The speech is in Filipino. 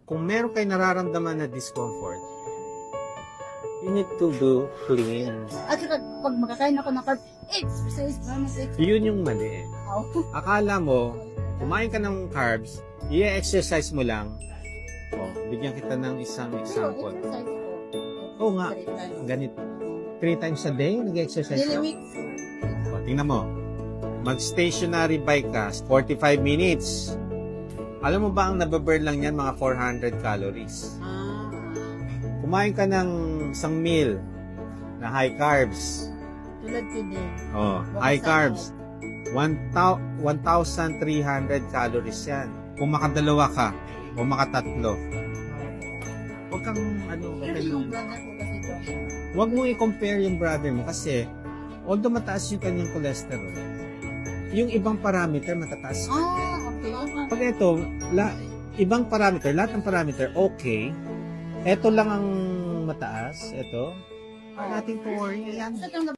kung meron kayo nararamdaman na discomfort, you need to do cleans. At saka, pag makakain ako ng carb, exercise ba? Mas exercise. Yun yung mali. Akala mo, kumain ka ng carbs, i-exercise mo lang. Oh, bigyan kita ng isang example. Exercise ko. Oo nga, ganito. 3 times a day, nag-exercise Daily ka. week. O, tingnan mo. Mag-stationary bike ka, 45 minutes. Alam mo ba ang nababurn lang yan, mga 400 calories. Kumain ka ng isang meal na high carbs. Tulad today. Oh, high carbs. 1,300 calories yan. Kung makadalawa ka, o makatatlo. Huwag kang, Pero yung brother ko kasi ito. huwag mo i-compare yung brother mo kasi although mataas yung kanyang cholesterol, yung ibang parameter matataas. Okay. Pag ito, ibang parameter, lahat ng parameter, okay. Ito lang ang mataas, ito. Nothing to worry. Yan. Sa